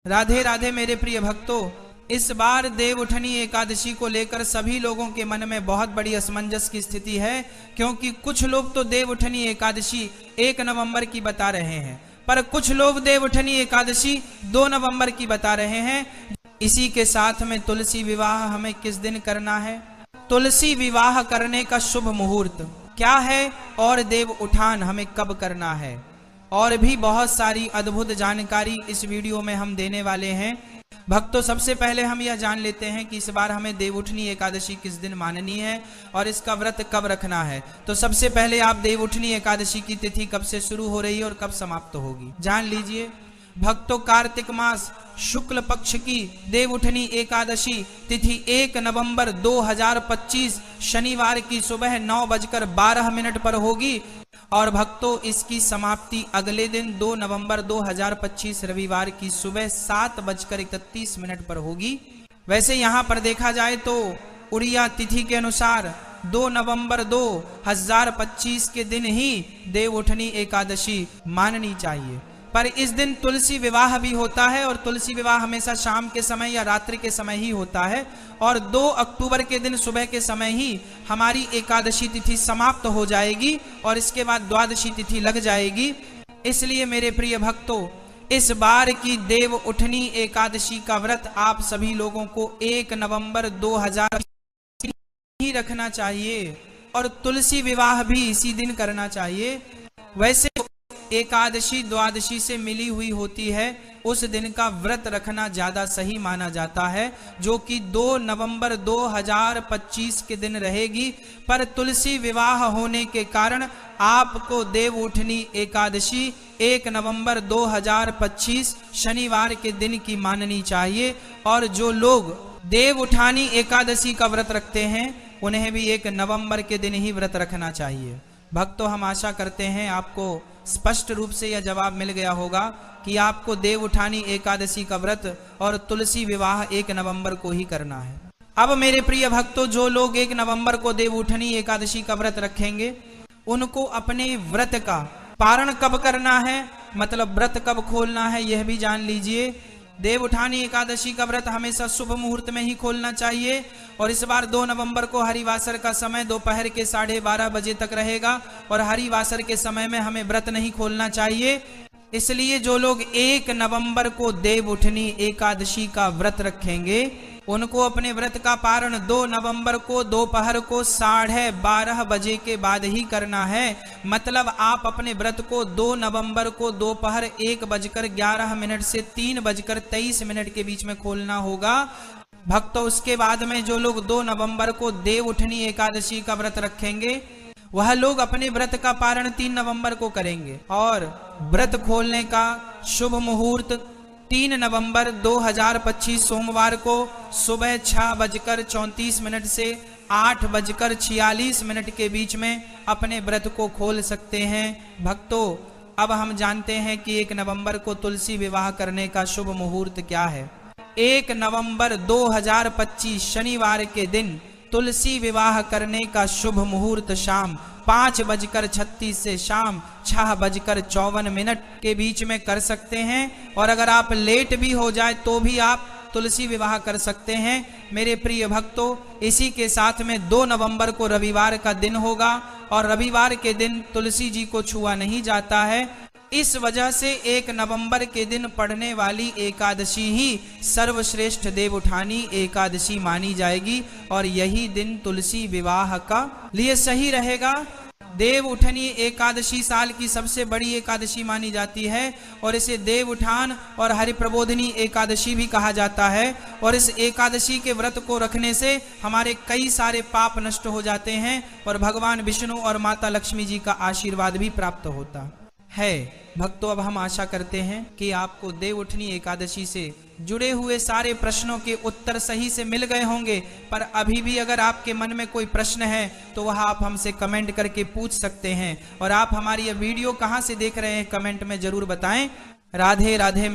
राधे राधे मेरे प्रिय भक्तों, इस बार देवउठनी एकादशी को लेकर सभी लोगों के मन में बहुत बड़ी असमंजस की स्थिति है, क्योंकि कुछ लोग तो देवउठनी एकादशी 1 नवंबर की बता रहे हैं, पर कुछ लोग देवउठनी एकादशी 2 नवंबर की बता रहे हैं। इसी के साथ में तुलसी विवाह हमें किस दिन करना है, तुलसी विवाह करने का शुभ मुहूर्त क्या है और देव उठान हमें कब करना है, और भी बहुत सारी अद्भुत जानकारी इस वीडियो में हम देने वाले हैं। भक्तों, सबसे पहले हम यह जान लेते हैं कि इस बार हमें देवउठनी एकादशी किस दिन माननी है और इसका व्रत कब रखना है। तो सबसे पहले आप देवउठनी एकादशी की तिथि कब से शुरू हो रही है और कब समाप्त होगी जान लीजिए। भक्तों, कार्तिक मास शुक्ल पक्ष की देवउठनी एकादशी तिथि 1 नवंबर 2025 शनिवार की सुबह 9:12 पर होगी, और भक्तों इसकी समाप्ति अगले दिन 2 नवंबर 2025 रविवार की सुबह 7:31 पर होगी। वैसे यहाँ पर देखा जाए तो उड़िया तिथि के अनुसार 2 नवंबर 2025 के दिन ही देवउठनी एकादशी माननी चाहिए, पर इस दिन तुलसी विवाह भी होता है, और तुलसी विवाह हमेशा शाम के समय या रात्रि के समय ही होता है, और 2 अक्टूबर के दिन सुबह के समय ही हमारी एकादशी तिथि समाप्त हो जाएगी और इसके बाद द्वादशी तिथि लग जाएगी। इसलिए मेरे प्रिय भक्तों, इस बार की देवउठनी एकादशी का व्रत आप सभी लोगों को 1 नवंबर 2025 ही रखना चाहिए, और तुलसी विवाह भी इसी दिन करना चाहिए। वैसे एकादशी द्वादशी से मिली हुई होती है, उस दिन का व्रत रखना ज्यादा सही माना जाता है, जो कि 2 नवंबर 2025 के दिन रहेगी। पर तुलसी विवाह होने के कारण आपको देवउठनी एकादशी 1 नवंबर 2025 शनिवार के दिन की माननी चाहिए, और जो लोग देवउठानी एकादशी का व्रत रखते हैं उन्हें भी 1 नवंबर के दिन ही व्रत रखना चाहिए। भक्तों, हम आशा करते हैं आपको स्पष्ट रूप से यह जवाब मिल गया होगा कि आपको देवउठानी एकादशी का व्रत और तुलसी विवाह 1 नवंबर को ही करना है। अब मेरे प्रिय भक्तों, जो लोग 1 नवंबर को देवउठनी एकादशी का व्रत रखेंगे उनको अपने व्रत का पारण कब करना है, मतलब व्रत कब खोलना है, यह भी जान लीजिए। देवउठानी एकादशी का व्रत हमेशा शुभ मुहूर्त में ही खोलना चाहिए, और इस बार 2 नवंबर को हरिवासर का समय दोपहर के 12:30 बजे तक रहेगा, और हरिवासर के समय में हमें व्रत नहीं खोलना चाहिए। इसलिए जो लोग 1 नवंबर को देवउठनी एकादशी का व्रत रखेंगे उनको अपने व्रत का पारण 2 नवंबर को दोपहर को 12:30 बजे के बाद ही करना है। मतलब आप अपने व्रत को 2 नवंबर को दोपहर 1:11 से 3:23 के बीच में खोलना होगा। भक्तों, उसके बाद में जो लोग 2 नवंबर को देवउठनी एकादशी का व्रत रखेंगे वह लोग अपने व्रत का पारण 3 नवंबर को करेंगे, और व्रत खोलने का शुभ मुहूर्त 3 नवंबर 2025 सोमवार को सुबह 6:34 से 8:46 के बीच में अपने व्रत को खोल सकते हैं। भक्तों, अब हम जानते हैं कि 1 नवंबर को तुलसी विवाह करने का शुभ मुहूर्त क्या है। 1 नवंबर 2025 शनिवार के दिन तुलसी विवाह करने का शुभ मुहूर्त शाम 5:36 से शाम 6:54 के बीच में कर सकते हैं, और अगर आप लेट भी हो जाए तो भी आप तुलसी विवाह कर सकते हैं। मेरे प्रिय भक्तों, इसी के साथ में 2 नवंबर को रविवार का दिन होगा, और रविवार के दिन तुलसी जी को छुआ नहीं जाता है। इस वजह से 1 नवंबर के दिन पढ़ने वाली एकादशी ही सर्वश्रेष्ठ देवउठानी एकादशी मानी जाएगी, और यही दिन तुलसी विवाह का लिए सही रहेगा। देवउठनी एकादशी साल की सबसे बड़ी एकादशी मानी जाती है, और इसे देवउठान और हरिप्रबोधिनी एकादशी भी कहा जाता है, और इस एकादशी के व्रत को रखने से हमारे कई सारे पाप नष्ट हो जाते हैं, और भगवान विष्णु और माता लक्ष्मी जी का आशीर्वाद भी प्राप्त होता है। भक्तों, अब हम आशा करते हैं कि आपको देवउठनी एकादशी से जुड़े हुए सारे प्रश्नों के उत्तर सही से मिल गए होंगे, पर अभी भी अगर आपके मन में कोई प्रश्न है तो वह आप हमसे कमेंट करके पूछ सकते हैं, और आप हमारी यह वीडियो कहां से देख रहे हैं कमेंट में जरूर बताएं। राधे राधे।